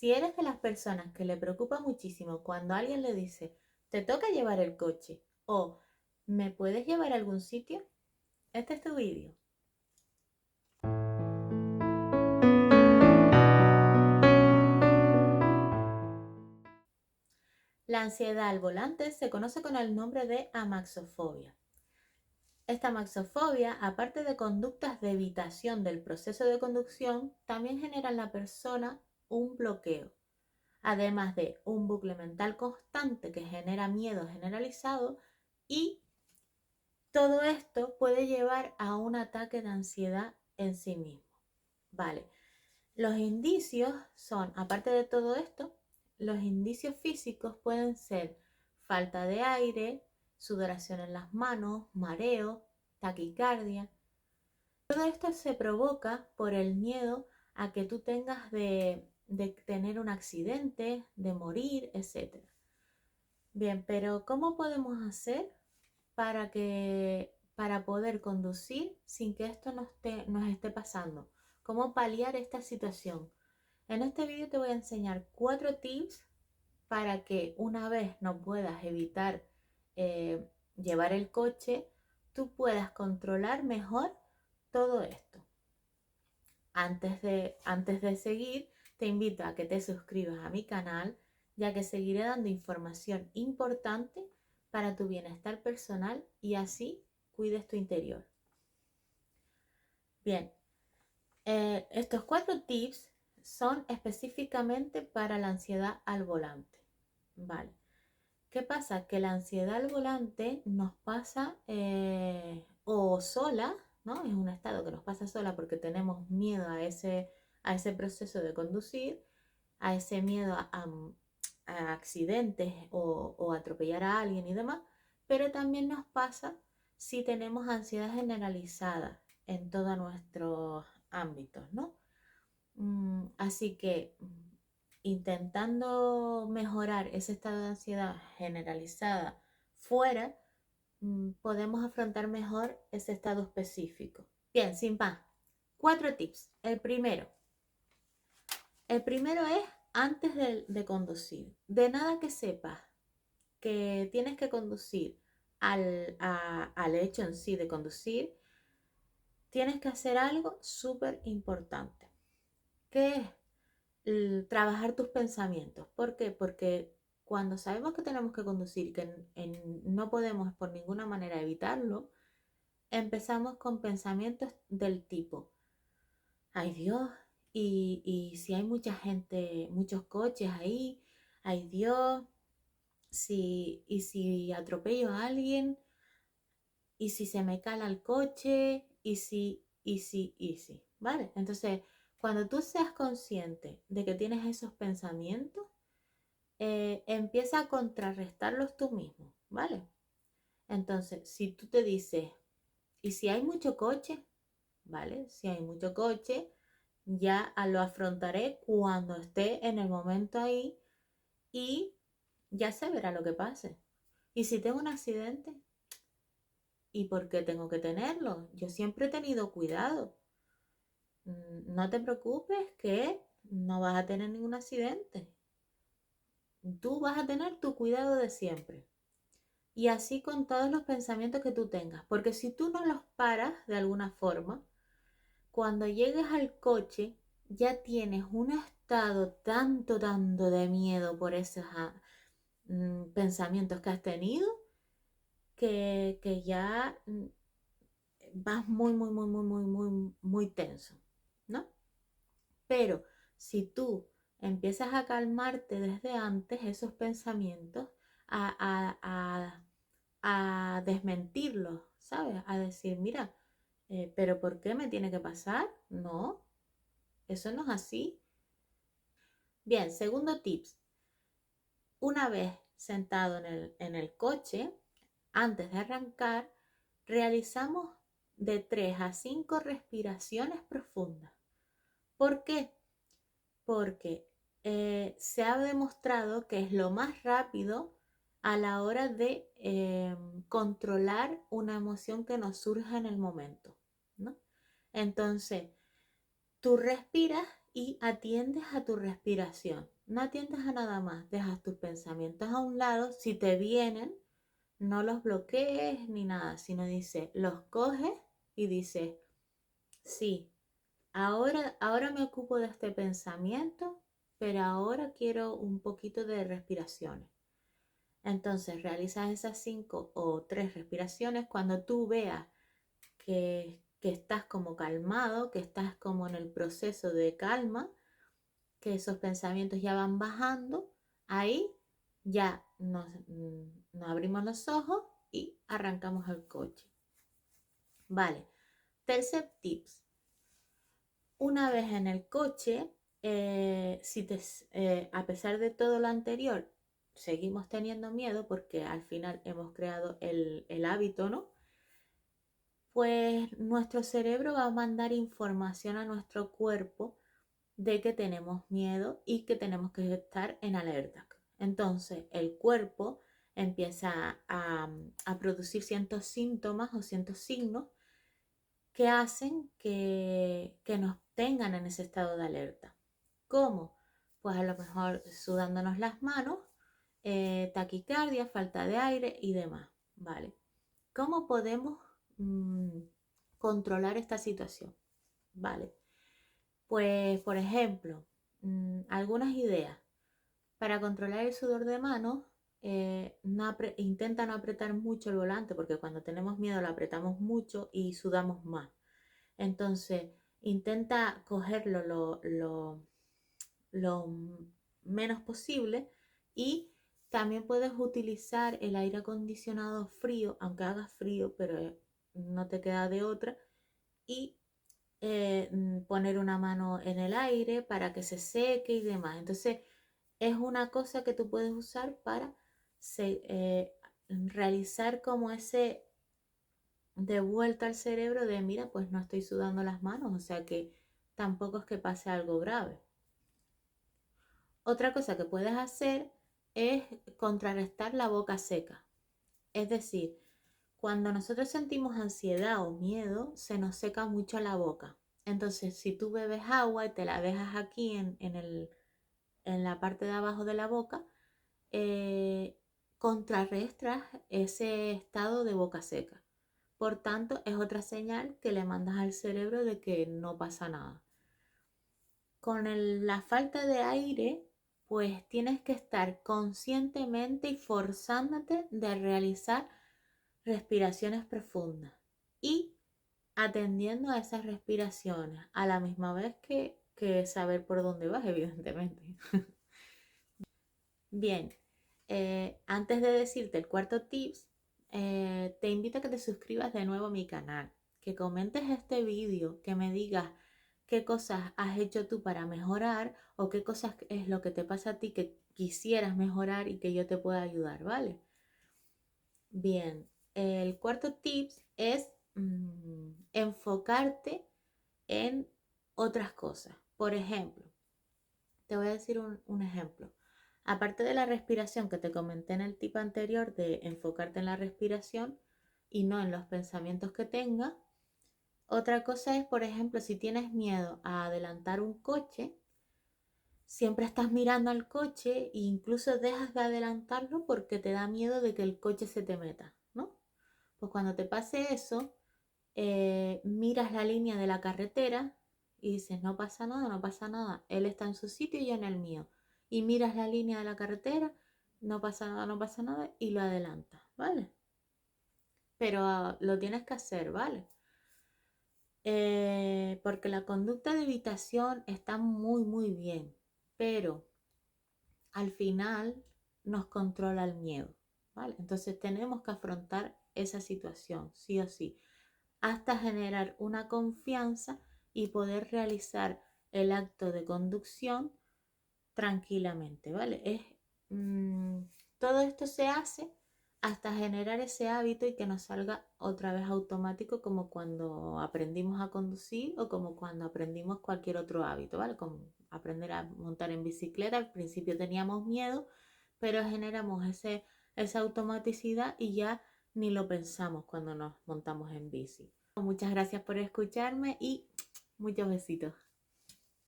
Si eres de las personas que le preocupa muchísimo cuando alguien le dice, te toca llevar el coche o ¿me puedes llevar a algún sitio? Este es tu vídeo. La ansiedad al volante se conoce con el nombre de amaxofobia. Esta amaxofobia, aparte de conductas de evitación del proceso de conducción, también genera en la persona un bloqueo, además de un bucle mental constante que genera miedo generalizado, y todo esto puede llevar a un ataque de ansiedad en sí mismo. Vale, los indicios son, aparte de todo esto, los indicios físicos pueden ser falta de aire, sudoración en las manos, mareo, taquicardia. Todo esto se provoca por el miedo a que tú tengas de tener un accidente, de morir, etc. Bien, pero ¿cómo podemos hacer para poder conducir sin que esto nos esté pasando? ¿Cómo paliar esta situación? En este vídeo te voy a enseñar 4 tips para que una vez no puedas evitar llevar el coche, tú puedas controlar mejor todo esto. Antes de seguir, te invito a que te suscribas a mi canal, ya que seguiré dando información importante para tu bienestar personal y así cuides tu interior. Bien, estos 4 tips son específicamente para la ansiedad al volante. Vale. ¿Qué pasa? Que la ansiedad al volante nos pasa o sola, ¿no? Es un estado que nos pasa sola porque tenemos miedo a ese proceso de conducir, a ese miedo a accidentes o atropellar a alguien y demás, pero también nos pasa si tenemos ansiedad generalizada en todos nuestros ámbitos, ¿no? Así que intentando mejorar ese estado de ansiedad generalizada fuera, podemos afrontar mejor ese estado específico. Bien, sin más, 4 tips. El primero es antes de conducir. De nada que sepas que tienes que conducir al hecho en sí de conducir, tienes que hacer algo súper importante, que es trabajar tus pensamientos. ¿Por qué? Porque cuando sabemos que tenemos que conducir, que no podemos por ninguna manera evitarlo, empezamos con pensamientos del tipo, ay Dios, y si hay mucha gente, muchos coches ahí, ay Dios, y si atropello a alguien, y si se me cala el coche, ¿vale? Entonces, cuando tú seas consciente de que tienes esos pensamientos, empieza a contrarrestarlos tú mismo, ¿vale? Entonces, si tú te dices, ¿y si hay mucho coche? ¿Vale? Si hay mucho coche, ya lo afrontaré cuando esté en el momento ahí y ya se verá lo que pase. ¿Y si tengo un accidente? ¿Y por qué tengo que tenerlo? Yo siempre he tenido cuidado. No te preocupes que no vas a tener ningún accidente. Tú vas a tener tu cuidado de siempre. Y así con todos los pensamientos que tú tengas. Porque si tú no los paras de alguna forma, cuando llegues al coche ya tienes un estado tanto de miedo por esos pensamientos que has tenido que ya vas muy tenso, ¿no? Pero si tú empiezas a calmarte desde antes esos pensamientos, a desmentirlos, ¿sabes? A decir, mira, pero ¿por qué me tiene que pasar? No, eso no es así. Bien, segundo tips. Una vez sentado en el coche, antes de arrancar, realizamos de 3 a 5 respiraciones profundas. ¿Por qué? Porque se ha demostrado que es lo más rápido a la hora de controlar una emoción que nos surja en el momento, ¿no? Entonces, tú respiras y atiendes a tu respiración. No atiendes a nada más, dejas tus pensamientos a un lado. Si te vienen, no los bloquees ni nada, sino dices, los coges y dices, sí, ahora me ocupo de este pensamiento, pero ahora quiero un poquito de respiraciones. Entonces realizas esas 5 o 3 respiraciones. Cuando tú veas que estás como calmado, que estás como en el proceso de calma, que esos pensamientos ya van bajando, ahí ya nos abrimos los ojos y arrancamos el coche. Vale, tercer tips. Una vez en el coche, a pesar de todo lo anterior, seguimos teniendo miedo porque al final hemos creado el hábito, ¿no? Pues nuestro cerebro va a mandar información a nuestro cuerpo de que tenemos miedo y que tenemos que estar en alerta. Entonces el cuerpo empieza a producir ciertos síntomas o ciertos signos que hacen que nos tengan en ese estado de alerta. ¿Cómo? Pues a lo mejor sudándonos las manos, taquicardia, falta de aire y demás, ¿vale? ¿Cómo podemos controlar esta situación? ¿Vale? Pues, por ejemplo, algunas ideas. Para controlar el sudor de manos, intenta no apretar mucho el volante porque cuando tenemos miedo lo apretamos mucho y sudamos más. Entonces, intenta cogerlo lo menos posible y también puedes utilizar el aire acondicionado frío, aunque haga frío, pero no te queda de otra, y poner una mano en el aire para que se seque y demás. Entonces, es una cosa que tú puedes usar para realizar como ese de vuelta al cerebro de, mira, pues no estoy sudando las manos, o sea que tampoco es que pase algo grave. Otra cosa que puedes hacer es contrarrestar la boca seca. Es decir, cuando nosotros sentimos ansiedad o miedo, se nos seca mucho la boca. Entonces, si tú bebes agua y te la dejas aquí en la parte de abajo de la boca, contrarrestas ese estado de boca seca. Por tanto, es otra señal que le mandas al cerebro de que no pasa nada. Con la falta de aire, pues tienes que estar conscientemente y forzándote de realizar respiraciones profundas y atendiendo a esas respiraciones a la misma vez que saber por dónde vas, evidentemente. Bien, antes de decirte el cuarto tips, te invito a que te suscribas de nuevo a mi canal, que comentes este vídeo, que me digas qué cosas has hecho tú para mejorar o qué cosas es lo que te pasa a ti que quisieras mejorar y que yo te pueda ayudar, ¿vale? Bien, el cuarto tips es enfocarte en otras cosas. Por ejemplo, te voy a decir un ejemplo. Aparte de la respiración que te comenté en el tip anterior de enfocarte en la respiración y no en los pensamientos que tengas, otra cosa es, por ejemplo, si tienes miedo a adelantar un coche, siempre estás mirando al coche e incluso dejas de adelantarlo porque te da miedo de que el coche se te meta, ¿no? Pues cuando te pase eso, miras la línea de la carretera y dices, no pasa nada, no pasa nada. Él está en su sitio y yo en el mío. Y miras la línea de la carretera, no pasa nada, no pasa nada y lo adelantas, ¿vale? Pero lo tienes que hacer, ¿vale? Porque la conducta de evitación está muy, muy bien, pero al final nos controla el miedo, ¿vale? Entonces tenemos que afrontar esa situación, sí o sí, hasta generar una confianza y poder realizar el acto de conducción tranquilamente, ¿vale? Todo esto se hace hasta generar ese hábito y que nos salga otra vez automático como cuando aprendimos a conducir o como cuando aprendimos cualquier otro hábito, ¿vale? Como aprender a montar en bicicleta, al principio teníamos miedo, pero generamos esa automaticidad y ya ni lo pensamos cuando nos montamos en bici. Muchas gracias por escucharme y muchos besitos.